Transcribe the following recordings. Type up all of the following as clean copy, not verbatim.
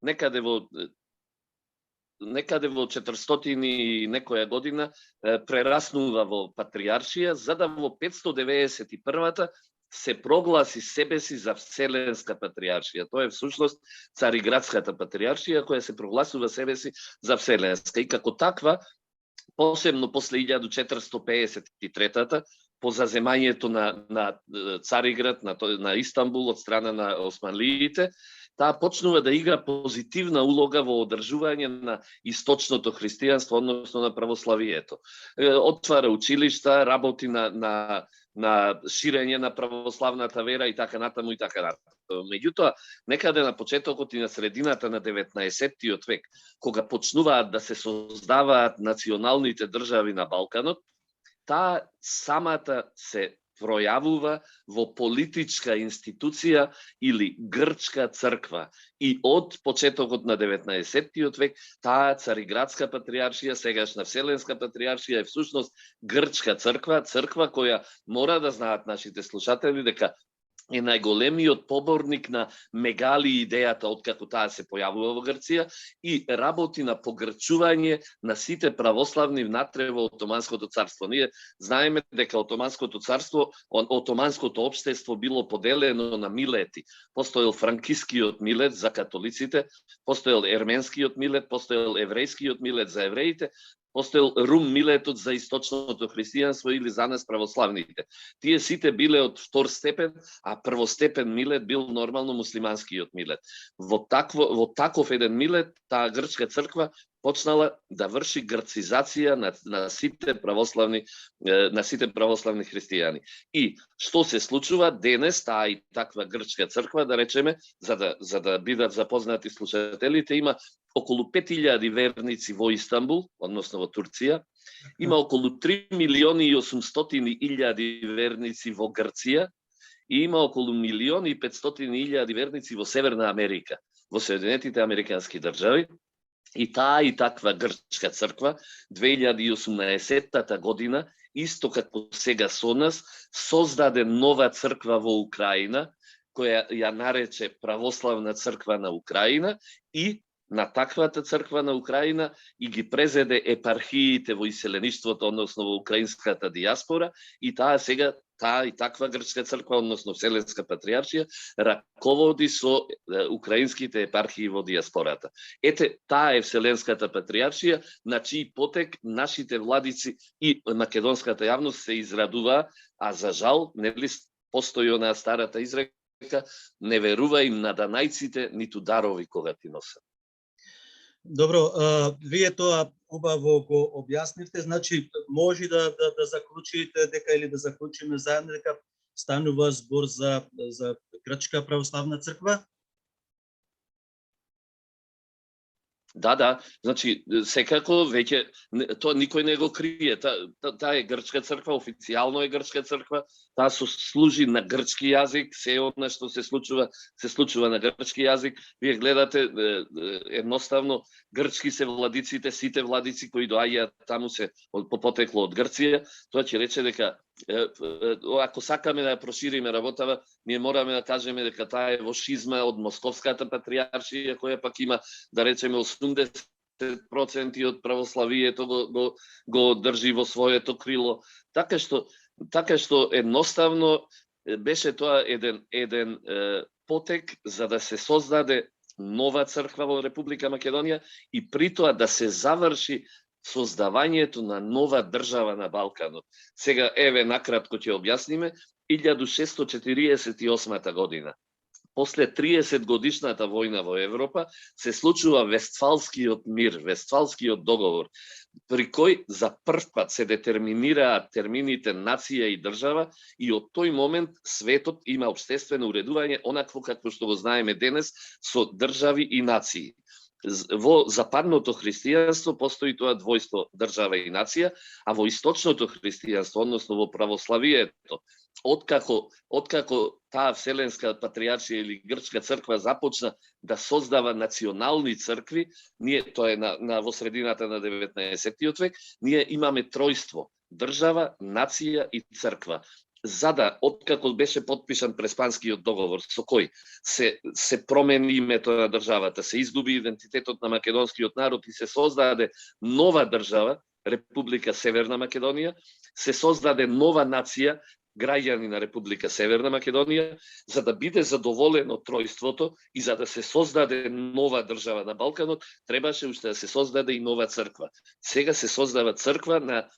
некаде во 400 и некоја година прераснува во патриаршија, за да во 591-та се прогласи себе си за Вселенска патриаршија. Тоа е всушност Цариградската патриаршија која се прогласува себе си за Вселенска. И како таква, посебно после 1453-та, по заземањето на Цариград, на Истанбул од страна на османлиите, таа почнува да игра позитивна улога во одржување на источното христијанство, односно на православието. Отвара училишта, работи на ширење на православната вера и така натаму и така натаму. Меѓутоа, некаде на почетокот и на средината на 19-тиот век, кога почнуваат да се создаваат националните држави на Балканот, таа самата се пројавува во политичка институција или грчка црква. И од почетокот на 19-тиот век, таа Цариградска патриаршија, сегашна Вселенска патриаршија, е всушност грчка црква, црква која мора да знаат нашите слушатели дека е најголемиот поборник на Мегали идејата откако таа се појавува во Грција и работи на погрчување на сите православни внатре во Отоманското царство. Ние знаеме дека Отоманското царство, Отоманското општество било поделено на милети. Постоел франкискиот милет за католиците, постоел ерменскиот милет, постоел еврејскиот милет за евреите, постоел Рум милетот за источното христијанство или за нас православните. Тие сите биле од втор степен, а првостепен милет бил нормално муслиманскиот милет. Во таков еден милет, таа грчка црква почнала да врши грцизација на сите православни христијани. И што се случува денес, таа и таква грчка црква, да речеме, за да бидат запознати слушателите, има околу 5000 верници во Истанбул, односно во Турција, има околу 3.800.000 верници во Грција и има околу 1.500.000 верници во Северна Америка, во Соединетите Американски држави. И таа и таква грчка црква 2018 година, исто како сега со нас, создаде нова црква во Украина, која ја нарече Православна црква на Украина, и на таквата црква на Украина и ги презеде епархиите во иселеништвото, односно во украинската диаспора, и таа сега, таа и таква грчка црква, односно Вселенска патриаршија, раководи со украинските епархии во диаспората. Ете, таа е Вселенската патриаршија, на чиј потек нашите владици и македонската јавност се израдува, а за жал, нели постои онаа старата изрека, не верува им на данајците, ниту дарови кога ти носат. Добро, вие тоа убаво го објаснивте, значи може да заклучите дека или да заклучиме заедно дека станува збор за Грчка православна црква? Да, значи секако веќе тоа никој не го крие. Таа е грчка црква, официјално е грчка црква, таа служи на грчки јазик, се она што се случува на грчки јазик. Вие гледате едноставно грчки се владиците, сите владици кои доаѓаат таму се по потекло од Грција. Тоа ќе рече дека ако сакаме да ја прошириме работава, ние мораме да кажеме дека таа е во шизма од Московската патриаршија, која пак има, да речеме, 80% од православието го држи во своето крило. Така што едноставно беше тоа еден потек за да се создаде нова црква во Република Македонија и при тоа да се заврши создавањето на нова држава на Балканот. Сега, еве, накратко ќе објасниме, 1648 година, после 30 годишната војна во Европа, се случува Вестфалскиот мир, Вестфалскиот договор, при кој за прв пат се детерминираат термините нација и држава и од тој момент светот има општествено уредување онакво како што го знаеме денес со држави и нации. Во западното христијанство постои тоа двојство држава и нација, а во источното христијанство, односно во православието, откако таа Вселенска патриаршија или грчка црква започна да создава национални цркви, тоа е во средината на 19-тиот век, ние имаме тројство: држава, нација и црква. за да, откако беше подпишан Преспанскиот договор, со кој се промени името на државата, се изгуби идентитетот на македонскиот народ и се создаде нова држава, Република Северна Македонија, се создаде нова нација, граѓани на Република Северна Македонија, за да биде задоволено тројството и за да се создаде нова држава на Балканот, требаше уште да се создаде и нова црква. Сега се создава црква на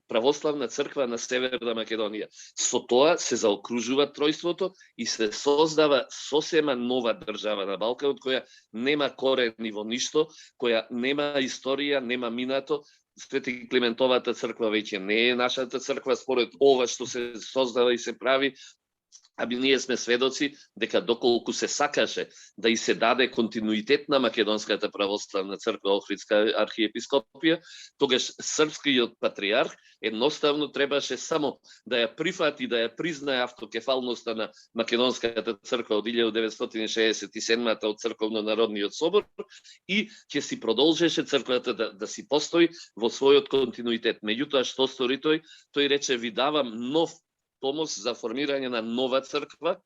православна црква на Северна Македонија. Со тоа се заокружува тројството и се создава сосема нова држава на Балканот, која нема корени во ништо, која нема историја, нема минато. Свети Климентовата црква веќе не е нашата црква според ова што се создава и се прави. Аби ние сме сведоци дека доколку се сакаше да и се даде континуитет на Македонската православна црква Охридска архиепископија, тогаш српскиот патриарх едноставно требаше само да ја прифати, да ја признае автокефалноста на Македонската црква од 1967 од Црковно-народниот собор и ќе си продолжеше црквата да си постои во својот континуитет. Меѓутоа што стори тој? Тој рече: ви давам нов помост за формирање на нова црква,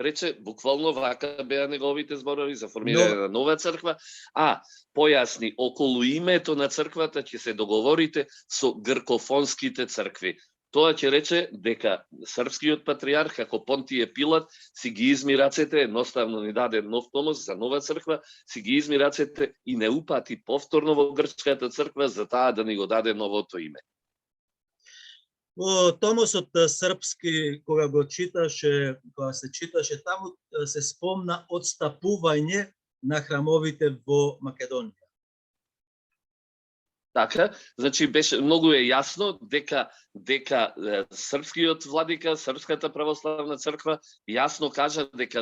рече, буквално вака беа неговите зборови, за формирање на нова црква, а појасни, околу името на црквата ќе се договорите со гркофонските цркви. Тоа ќе рече дека српскиот патриарх, како Понтије Пилат, си ги изми рацете, едноставно ни даде нов помост за нова црква, си ги изми рацете и не упати повторно во грчката црква за таа да ни го даде новото име. Во томосот српски, кога се читаше, таму се спомна одстапување на храмовите во Македонија. Така, значи беше многу е јасно дека српскиот владика, Српската православна црква јасно кажа дека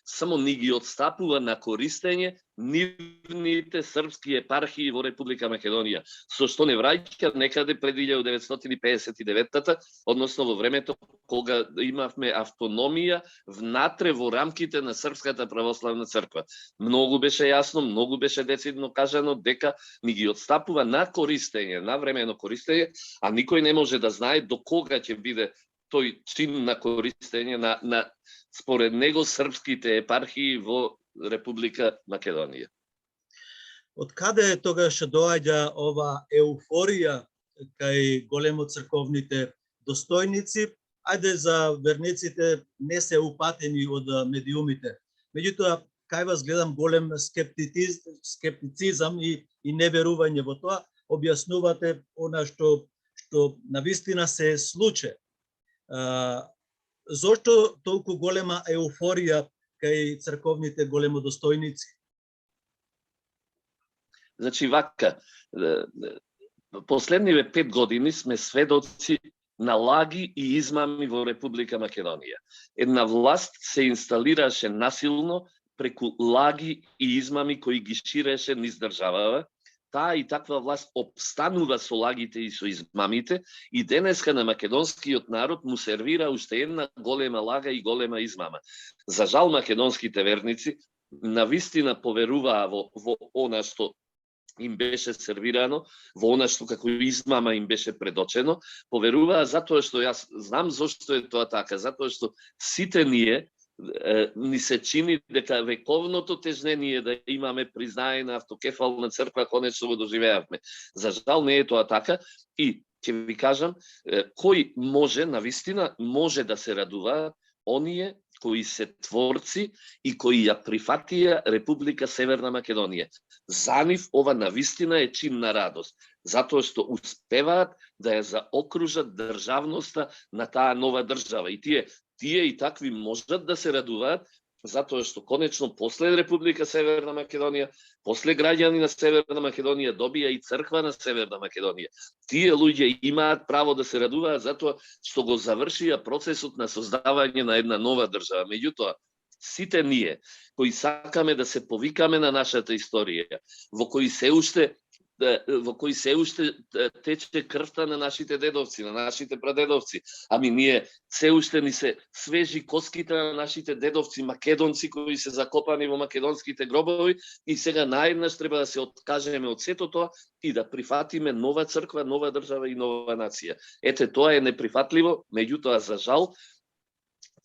само ни ги одстапува на користење нивните српски епархии во Република Македонија, со што не враќа некаде пред 1959-та, односно во времето кога имавме автономија внатре во рамките на Српската православна црква. Многу беше јасно, многу беше децидно кажано дека ни ги одстапува на користење, на времено користење, а никој не може да знае до кога ќе биде тој чин на користење на според него српските епархии во Република Македонија. Од каде тогаш доаѓа ова еуфорија кај големоцрковните достојници? Ајде, за верниците не се упатени од медиумите. Меѓутоа, кај вас гледам голем скептицизам и неверување во тоа, објаснувате она што навистина се случи. Зошто толку голема еуфорија кај црковните големодостојници? Значи вака, последниве 5 години сме сведоци на лаги и измами во Република Македонија. Една власт се инсталираше насилно преку лаги и измами кои ги ширеше низ државава. Таа и таква власт обстанува со лагите и со измамите и денеска на македонскиот народ му сервира уште една голема лага и голема измама. За жал, македонските верници навистина поверуваа во она што им беше сервирано, во она што како измама им беше предочено, поверуваа затоа што јас знам зошто е тоа така, затоа што сите ние ни се чини дека вековното тежнение да имаме признаена автокефална црква конечно го доживеавме. За жал не е тоа така и ќе ви кажам, кој може, навистина, може да се радуваат оние кои се творци и кои ја прифатија Република Северна Македонија. За нив ова навистина е чин на радост, затоа што успеваат да ја заокружат државноста на таа нова држава. И тие и такви можат да се радуваат, затоа што конечно после Република Северна Македонија, после граѓани на Северна Македонија добија и црква на Северна Македонија. Тие луѓе имаат право да се радуваат затоа што го завршија процесот на создавање на една нова држава. Меѓутоа, сите ние кои сакаме да се повикаме на нашата историја, во кои се уште во кои се уште тече крвта на нашите дедовци, на нашите прадедовци. Ами ние се уште ни се свежи коските на нашите дедовци македонци кои се закопани во македонските гробови и сега наеднаш треба да се откажеме од сето тоа и да прифатиме нова црква, нова држава и нова нација. Ете, тоа е неприфатливо, меѓутоа за жал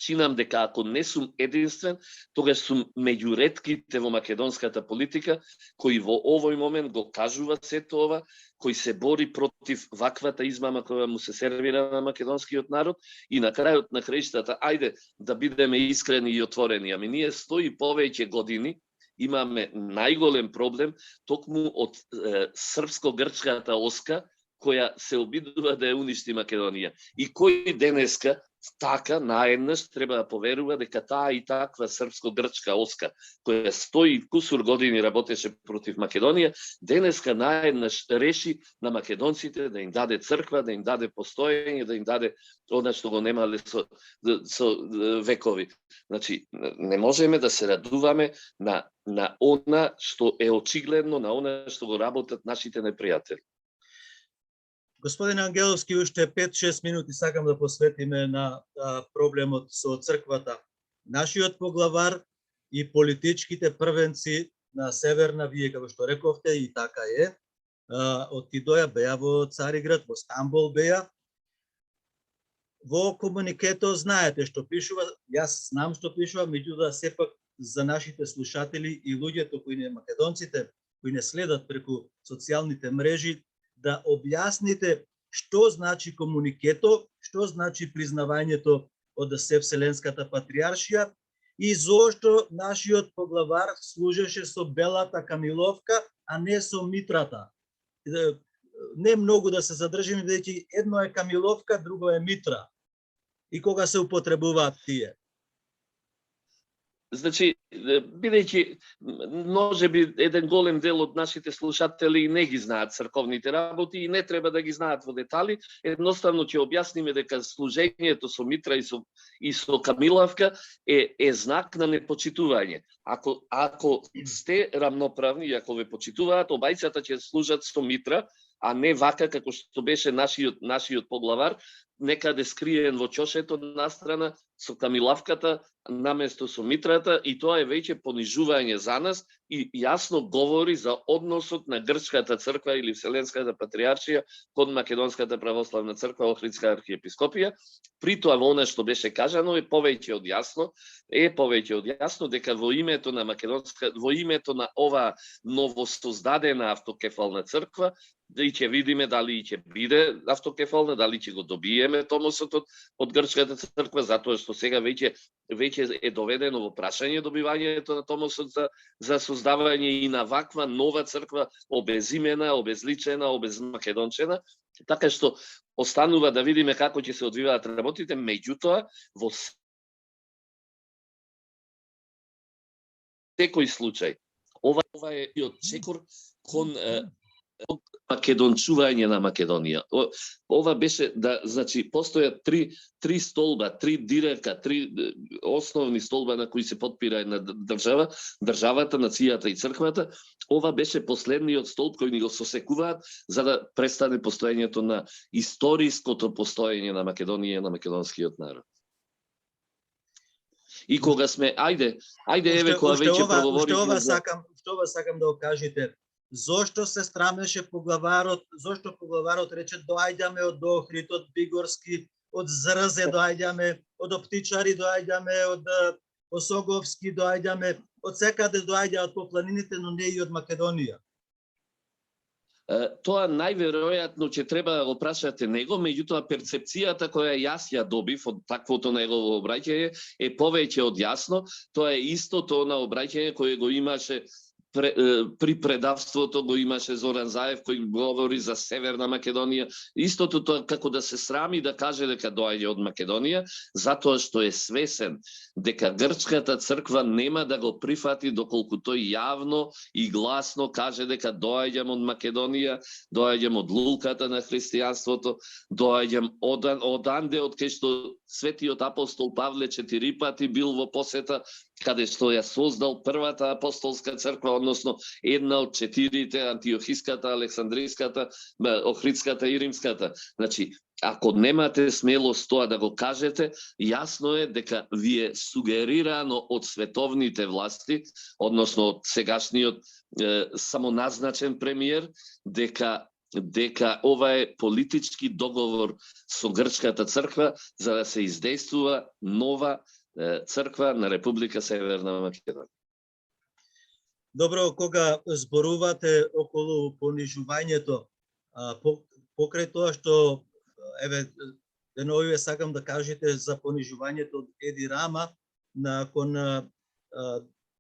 чинам дека ако не сум единствен, тогаш сум меѓу ретките во македонската политика кои во овој момент го кажува сето ова, кој се бори против ваквата измама која му се сервира на македонскиот народ и на крајот на краиштата, ајде да бидеме искрени и отворени, ами ние 100 и повеќе години имаме најголем проблем токму од српско-грчката оска која се обидува да ја уништи Македонија. И кој денеска така наеднаш треба да поверува дека таа и таква српско-грчка оска, која 100 и кусур години работеше против Македонија, денеска наеднаш реши на македонците да им даде црква, да им даде постоење, да им даде она што го немале со векови. Значи, не можеме да се радуваме на она што е очигледно, на она што го работат нашите непријатели. Господин Ангеловски, уште 5-6 минути сакам да посветиме на проблемот со црквата. Нашиот поглавар и политичките првенци на Северна, вие како што рековте и така е, од Тидоја беа во Цариград, во Стамбул беа. Во комуникето знаете што пишува, јас знам што пишува, меѓутоа сепак за нашите слушатели и луѓето кои не македонците, кои не следат преку социјалните мрежи, да објасните што значи комуникето, што значи признавањето од Севселенската патријаршија и зошто нашиот поглавар служеше со белата камиловка, а не со митрата. Не многу да се задржиме, бидејќи едно е камиловка, друго е митра. И кога се употребуваат тие? Значи, бидејќи можеби еден голем дел од нашите слушатели не ги знаат црковните работи и не треба да ги знаат во детали, едноставно ќе објасниме дека служењето со митра и со камилавка е знак на непочитување. Ако сте рамноправни и ако ве почитуваат, обајцата ќе служат со митра, а не вака како што беше нашиот поглавар, некаде скриен во чошето настрана со камилавката наместо со митрата, и тоа е веќе понижување за нас и јасно говори за односот на грчката црква или Вселенската патријаршија кон Македонската православна црква, Охридска архиепископија. При тоа во она што беше кажано е повеќе од јасно дека во името на ова новосоздадена автокефална црква, да и ќе видиме дали ќе биде автокефална, дали ќе го добиеме томосот од грчката црква, затоа што сега веќе е доведено во прашање добивањето на томосот за создавање и на ваква нова црква, обезимена, обезличена, обезмакедончена, така што останува да видиме како ќе се одвиваат работите, меѓутоа во секој случај ова е од чекор кон македончување на Македонија. Ова беше значи постојат три столба, три дирека, три основни столба на кои се подпира една државата, нацијата и црквата. Ова беше последниот столб кој ни го сосекуваат за да престане постоењето на историското постоење на Македонија и на македонскиот народ. И кога сме ајде еве кога веќе проговориме Што сакам да окажете. Зошто се страмеше поглаварот, зошто поглаварот рече доаѓаме од Охрид, од Бигорски, од Зрзе доаѓаме, од Оптичари доаѓаме, од Осоговски доаѓаме, од секаде доаѓаат по планините, но не и од Македонија? Тоа најверојатно ќе треба да го прашате него, меѓутоа перцепцијата која јас ја добив од таквото негово обраќање е повеќе од јасно. Тоа е истото на обраќање кое го имаше при предавството, го имаше Зоран Заев кој говори за Северна Македонија. Истото тоа како да се срами да каже дека доаѓа од Македонија, затоа што е свесен дека грчката црква нема да го прифати доколку тој јавно и гласно каже дека доаѓам од Македонија, доаѓам од лулката на христијанството, доаѓам од анде од кај што светиот апостол Павле 4 пати бил во посета каде што ја создал првата апостолска црква, односно една од 4-те, Антиохиската, Александриската, Охридската и Римската. Значи, ако немате смелост тоа да го кажете, јасно е дека ви е сугерирано од световните власти, односно од сегашниот самоназначен премиер, дека ова е политички договор со грчката црква за да се издействува нова црква на Република Северна Македонија. Добро, кога зборувате околу понижувањето, покрај тоа што деновиве сакам да кажете за понижувањето од Еди Рама након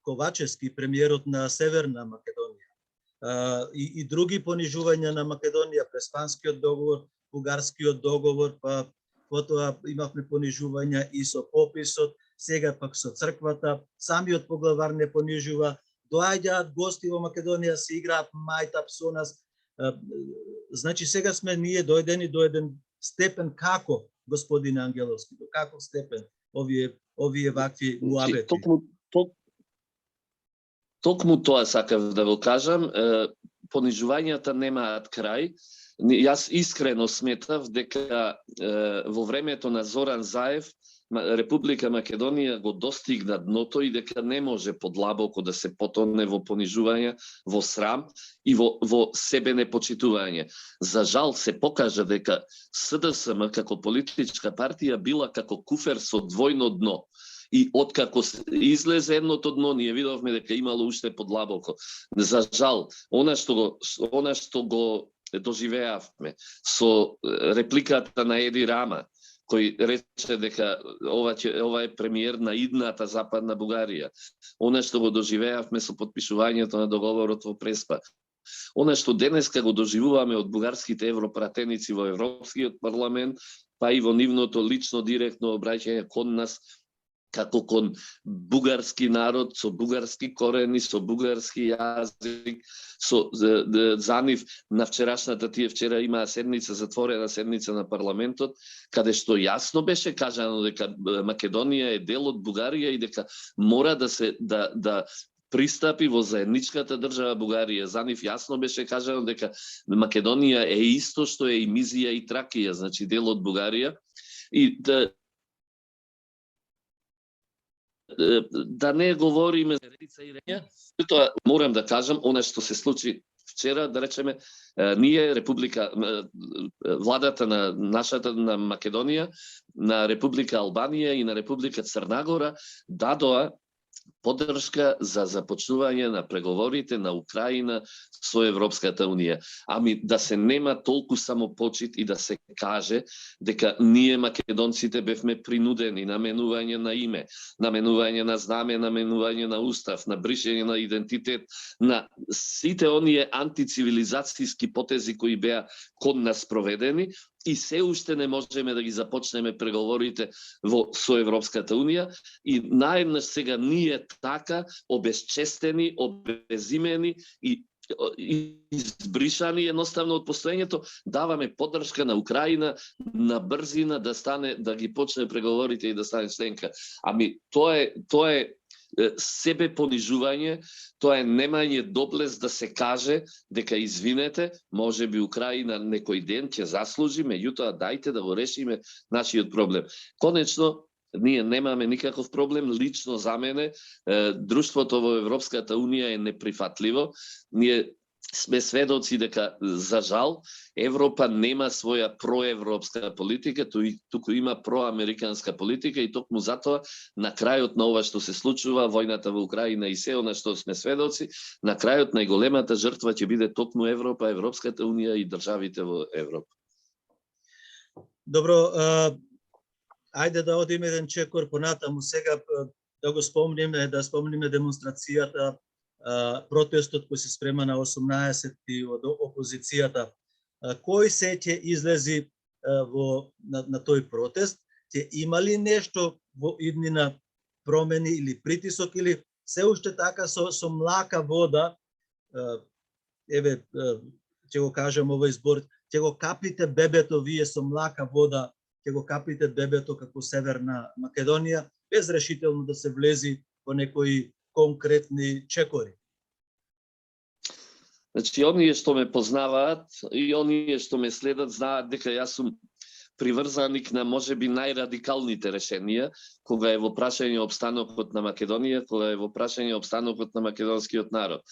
Ковачевски, премиерот на Северна Македонија, и други понижувања на Македонија, Преспанскиот договор, Бугарскиот договор, па потоа имавме понижувања и со пописот, сега пак со црквата, самиот поглавар не понижува, доаѓаат гости во Македонија, се играат мајтап со нас. Значи сега сме ние дојдени до еден степен како, господин Ангеловски, до каков степен овие вакви муабети? Токму тоа сакав да го кажам, понижувањата немаат крај. Јас искрено сметав дека во времето на Зоран Заев Република Македонија го достигна дното и дека не може подлабоко да се потоне во понижување, во срам и во себе непочитување. За жал се покажа дека СДСМ како политичка партија била како куфер со двојно дно. И откако излезе едното дно, ние видовме дека имало уште подлабоко. За жал, она што го доживеавме со репликата на Еди Рама, кој рече дека ова е премиер на идната Западна Бугарија. Она што го доживеавме со подпишувањето на договорот во Преспа. Она што денеска го доживуваме од бугарските европратеници во Европскиот парламент, па и во нивното лично директно обраќање кон нас, како кон бугарски народ, со бугарски корени, со бугарски јазик, за нив на вчерашната вчера имаа седница, затворена седница на парламентот, каде што јасно беше кажано дека Македонија е дел од Бугарија и дека мора да пристапи во заедничката држава Бугарија. За нив јасно беше кажано дека Македонија е исто што е и Мизија и Тракија, значи дел од Бугарија. И да не говориме за редица и рења, тоа морам да кажам, она што се случи вчера, да речеме, ние владата на нашата на Македонија, на Република Албанија и на Република Црна Гора дадоа поддршка за започнување на преговорите на Украина со Европската Унија. Ами да се нема толку самопочит и да се каже дека ние македонците бевме принудени на менување на име, на менување на знаме, на менување на устав, на бришење на идентитет, на сите оние антицивилизацијски потези кои беа кон нас проведени, и се уште не можеме да ги започнеме преговорите со Европската Унија и наеднаш сега ние така обесчестени, обезимени и избришани едноставно од постоењето, даваме поддршка на Украина на брзина да ги почне преговорите и да стане членка. Ами тоа е себе понижување, тоа е немање доблес да се каже дека извинете, може би Украина некој ден ќе заслужи, меѓутоа дајте да го решиме нашиот проблем. Конечно, ние немаме никаков проблем, лично за мене, друштвото во Европската Унија е неприфатливо. Ние сме сведоци дека, за жал, Европа нема своја проевропска политика, туку има проамериканска политика и токму затоа, на крајот на ова што се случува, војната во Украина и се она што сме сведоци, на крајот најголемата жртва ќе биде токму Европа, Европската Унија и државите во Европа. Добро, ајде да одиме еден чекор понатаму сега, да го спомниме, демонстрацијата, протестот кој се спрема на 18 од опозицијата. Кој се ќе излези на тој протест? Ќе има ли нешто во иднина промени или притисок, или се уште така со млака вода, еве, ќе го кажам овој збор, ќе го капите бебето вие со млака вода, ќе го капите бебето како Северна Македонија, без решително да се влези во некои конкретни чекори? Значи, оние што ме познаваат и оние што ме следат знаат дека јас сум приврзаник на можеби најрадикалните решенија кога е во прашање опстанокот на Македонија, кога е во прашање опстанокот на македонскиот народ.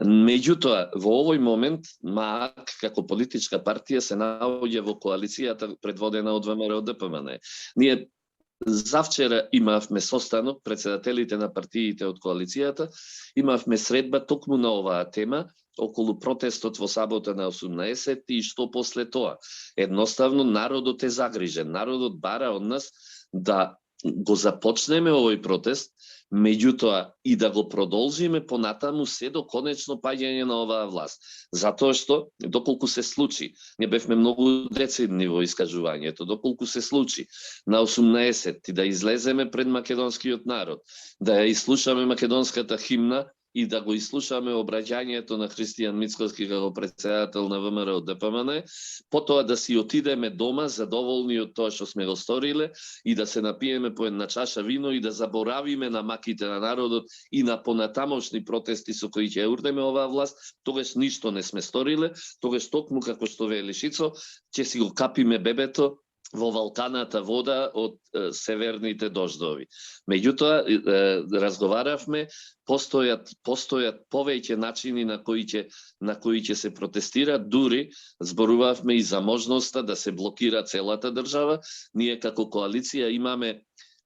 Меѓутоа, во овој момент МААК како политичка партија се наоѓа во коалицијата предводена од ВМРО ДПМН. Ние завчера имавме состанок, претседателите на партиите од коалицијата, имавме средба токму на оваа тема, околу протестот во сабота на 18 и што после тоа. Едноставно, народот е загрижен. Народот бара од нас да го започнеме овој протест, меѓутоа и да го продолжиме понатаму се до конечно паѓање на оваа власт. Затоа што, доколку се случи, не бевме многу децидни во искажувањето, доколку се случи на 18 и да излеземе пред македонскиот народ, да ја изслушаме македонската химна, и да го изслушаме обраќањето на Христијан Мицкоски како претседател на ВМРО ДПМН, потоа да си отидеме дома задоволни од тоа што сме го сториле и да се напиеме по една чаша вино и да заборавиме на маките на народот и на понатамошни протести со кои ќе урнеме оваа власт, тогаш ништо не сме сториле, тогаш токму како што вели Шицо, ќе си го капиме бебето во валканата вода од северните дождови. Меѓутоа, разговаравме, постојат повеќе начини на кои ќе се протестира, дури зборувавме и за можноста да се блокира целата држава. Ние како коалиција имаме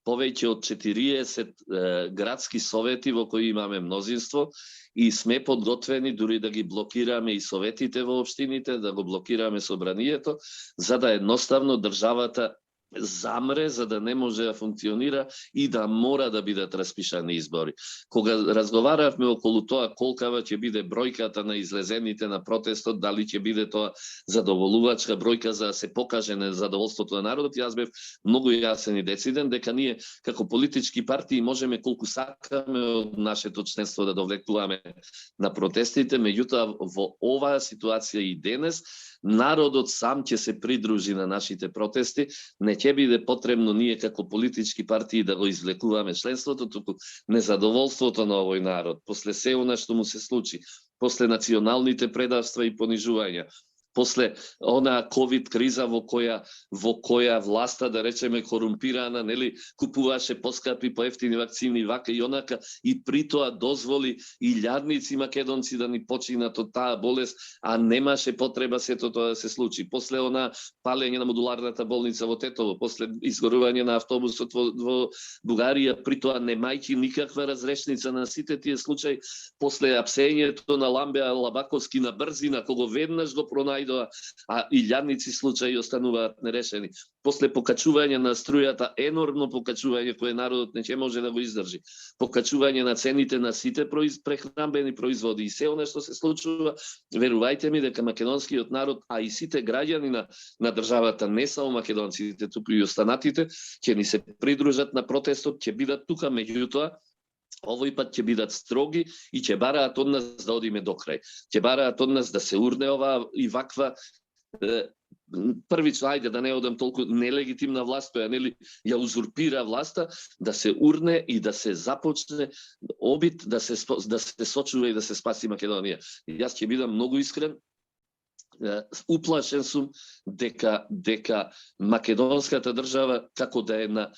повеќе од 40 градски совети во кои имаме мнозинство и сме подготвени дури да ги блокираме и советите во општините, да го блокираме собранието, за да едноставно државата замре, за да не може да функционира и да мора да бидат распишани избори. Кога разговаравме околу тоа колкава ќе биде бројката на излезените на протестот, дали ќе биде тоа задоволувачка бројка за да се покаже незадоволството на народот, јас бев многу јасен и дециден дека ние како политички партии можеме колку сакаме од нашето членство да довлекуваме на протестите, меѓутоа во оваа ситуација и денес народот сам ќе се придружи на нашите протести, не ќе биде потребно ние како политички партии да го извлекуваме членството, туку незадоволството на овој народ, после се она што му се случи, после националните предавства и понижувања, после она ковид криза во која власта, да речеме корумпирана, нели, купуваше поскапи, поевтини вакцини, вака и онака, и при тоа дозволи илјадници македонци да ни починат од таа болест, а немаше потреба сето тоа да се случи. После она палење на модуларната болница во Тетово, после изгорување на автобусот во Бугарија, при тоа немајќи никаква разрешница на сите тие случаи, после апсењето на Ламбеа Лабаковски на брзина, кога веднаш го пронајдоа, а илјадници случаи остануваат нерешени. После покачување на струјата, енормно покачување кое народот не ќе може да го издржи. Покачување на цените на сите прехранбени производи и се она што се случува, верувајте ми дека македонскиот народ, а и сите граѓани на државата, не само македонците, туку и останатите, ќе ни се придружат на протестот, ќе бидат тука, меѓутоа овој пат ќе бидат строги и ќе бараат од нас да одиме до крај. Ќе бараат од нас да се урне оваа и ваква првично, ајде да не одам толку нелегитимна власт, која нели ја узурпира власта, да се урне и да се започне обид да се сочува и да се спаси Македонија. Јас ќе бидам многу искрен, уплашен сум дека македонската држава како да е на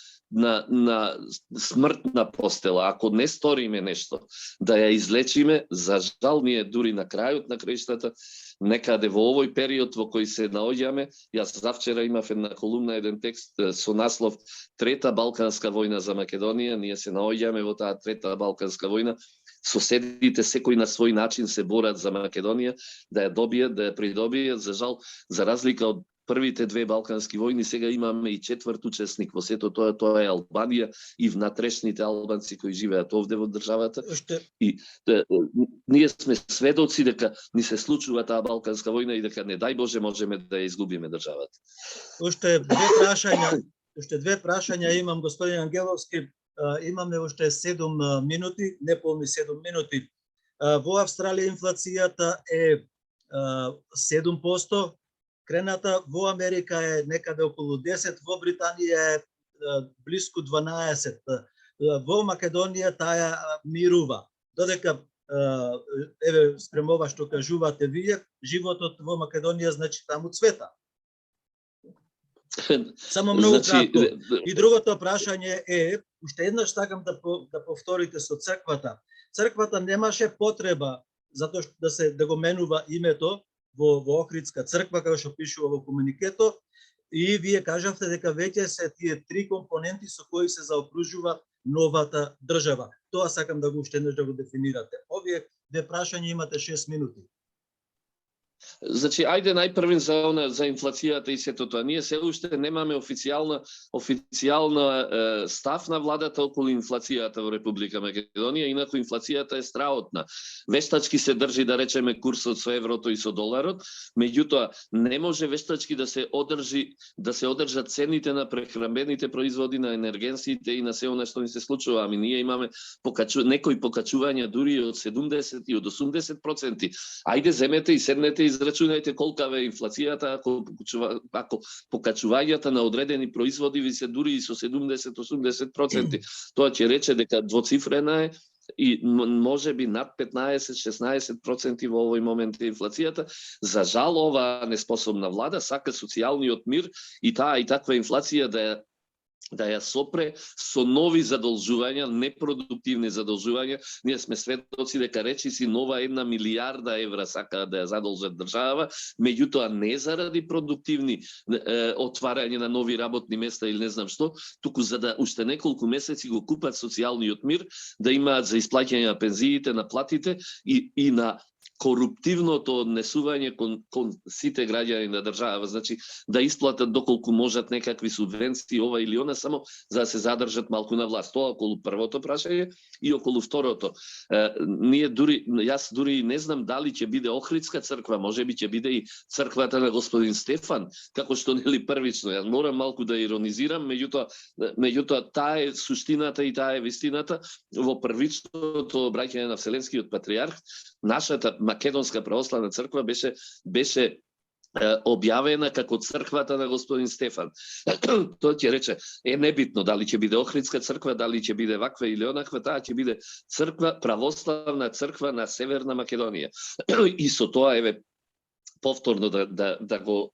смртна постела, ако не сториме нешто да ја излечиме, за жал ние дури на крајот на краиштата, некаде во овој период во кој се наоѓаме, јас завчера имав една колумна, еден текст со наслов Трета Балканска војна за Македонија, ние се наоѓаме во таа Трета Балканска војна, соседите секој на свој начин се борат за Македонија, да ја добијат, да ја придобијат, за жал, за разлика од првите две балкански војни, сега имаме и четврт учесник во сето тоа е Албанија и внатрешните албанци кои живеат овде во државата. И ние сме сведоци дека ни се случува таа балканска војна и дека не дај Боже можеме да ја изгубиме државата. Уште две прашања имам, господин Ангеловски. Имаме уште 7 минути, неполни 7 минути. Во Австралија инфлацијата е 7%, крената, во Америка е некаде околу 10, во Британија е блиску 12. во Македонија таа мирува. Додека еве спрем ова што кажувате вие, животот во Македонија значи таму цвета. Само многу кратко. И другото прашање е, уште еднаш сакам да повторите со црквата. Црквата немаше потреба затоа што да го менува името во Охридска црква, како што пишува во комуникето, и вие кажавте дека веќе се тие три компоненти со кои се заокружува новата држава. Тоа сакам да го уште еднаш да го дефинирате. Овие две прашања имате 6 минути. Значи, ајде најпрвен за инфлацијата и сето тоа. Ние се уште немаме официјална став на владата околу инфлацијата во Република Македонија, инаку инфлацијата е страотна. Вештачки се држи, да речеме, курсот со еврото и со доларот, меѓутоа не може вештачки да се одржат цените на прехранбените производи, на енергенсите и на се она што ни се случува. Ами ние имаме некои покачувања дури од 70 и од 80%. Ајде земете и седнете и израчунајте колка е инфлацијата ако покачувањата на одредени производи ви се дури и со 70-80%. Тоа ќе рече дека двоцифрена е и може би над 15-16% во овој момент е инфлацијата. За жал, ова неспособна влада сака социјалниот мир и таа и таква инфлација да ја сопре со нови задолжувања, непродуктивни задолжувања. Ние сме светоци дека речиси нова 1 милијарда евра сакаат да ја задолжат држава, меѓутоа не заради продуктивни отварање на нови работни места или не знам што, туку за да уште неколку месеци го купат социјалниот мир, да имаат за исплаќање на пензиите, на платите и на коруптивното однесување кон сите граѓани на држава, значи да исплатат доколку можат некакви субвенции, ова или она, само за да се задржат малку на власт. Тоа околу првото прашање и околу второто. Јас дури не знам дали ќе биде Охридска црква, можеби ќе биде и црквата на господин Стефан, како што нели првично. Јас морам малку да иронизирам, меѓутоа таа е суштината и таа е вистината. Во првичното обраќање на Вселенскиот патриарх, нашата Македонска православна црква беше објавена како црквата на господин Стефан. Тоа ќе рече, небитно дали ќе биде Охридска црква, дали ќе биде ваква или онаква, таа ќе биде црква, православна црква на Северна Македонија. И со тоа, еве, повторно да го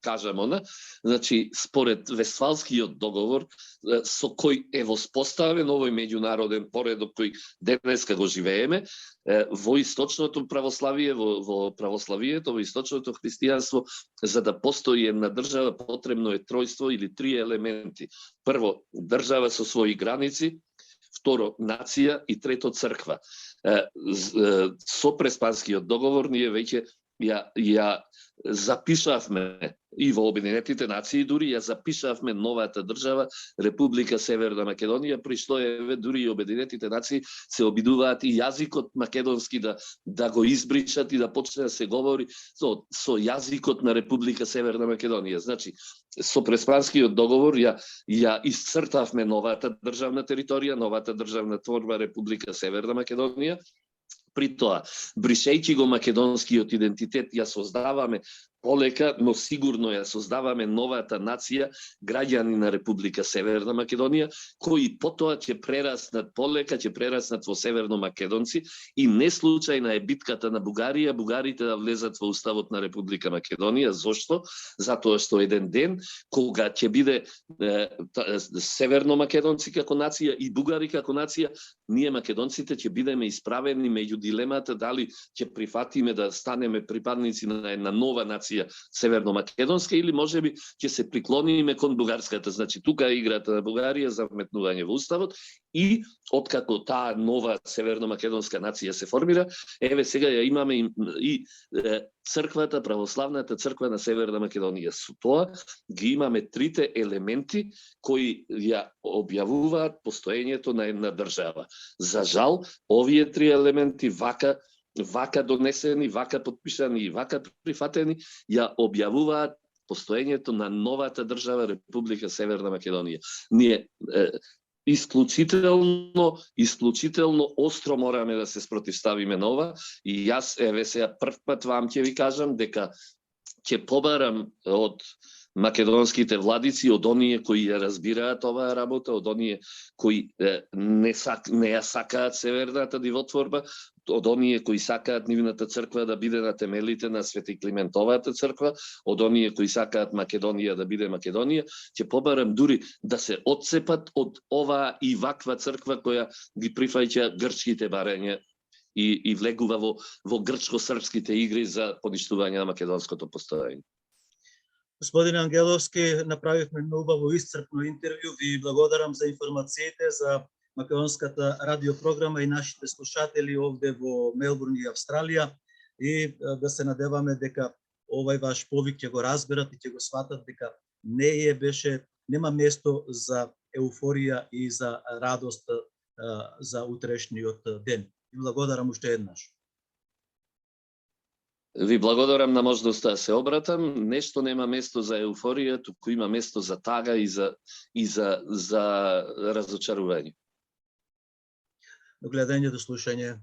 кажам она, значи според Вестфалскиот договор со кој е воспоставен овој меѓународен поредок кој денеска го живееме, во источното православие, во православието, во источното христијанство, за да постои една држава потребно е тројство или три елементи. Прво, држава со своји граници, второ, нација и трето, црква. Со Преспанскиот договор ние веќе ја запишавме и во Обединетите нации, дури ја запишавме новата држава Република Северна Македонија, при што еве дури и Обединетите нации се обидуваат и јазикот македонски да го избришат и да почне да се говори со јазикот на Република Северна Македонија. Значи, со Преспанскиот договор ја исцртавме новата државна територија, новата државна творба Република Северна Македонија. При тоа, бришејќи го македонскиот идентитет, ја создаваме полека, но сигурно ја создаваме новата нација, граѓани на Република Северна Македонија, кои потоа ќе прераснат полека, ќе прераснат во северно македонци и не случајна е битката на Бугарија, бугарите да влезат во уставот на Република Македонија. Зошто? Затоа што еден ден, кога ќе биде северно македонци како нација и бугари како нација, ние македонците ќе бидеме исправени меѓу дилемата дали ќе прифатиме да станеме припадници на една нова нација северно-македонска или можеби ќе се приклониме кон бугарската. Значи тука е играта на Бугарија за вметнување во уставот и откако таа нова северно-македонска нација се формира, еве сега ја имаме и црквата, православната црква на Северна Македонија. Со тоа ги имаме трите елементи кои ја објавуваат постоењето на една држава. За жал, овие три елементи вака донесени, вака подпишани и вака прифатени, ја објавуваат постоењето на новата држава Република Северна Македонија. Ние исклучително остро мораме да се спротивставиме на ова и јас еве сега прв пат вам ќе ви кажам дека ќе побарам од македонските владици, од оние кои ја разбираат оваа работа, од оние кои не ја сакаат северната дивотворба, од оние кои сакаат нивната црква да биде на темелите на Свети Климентовата црква, од оние кои сакаат Македонија да биде Македонија, ќе побарам дури да се отцепат од оваа и ваква црква која ги прифаќа грчките барања и влегува во грчко-српските игри за поништување на македонското постоење. Господин Ангеловски, направивме многу убаво исцрпно интервју. Ви благодарам за информациите за македонската радиопрограма и нашите слушатели овде во Мелбурн и Австралија, и да се надеваме дека овај ваш повик ќе го разберат и ќе го сватат дека нема место за еуфорија и за радост за утрешниот ден. Ви благодарам уште еднаш. Ви благодарам на можноста да се обратам. Нешто нема место за еуфорија, туку има место за тага и за разочарување. До гледање, до слушање.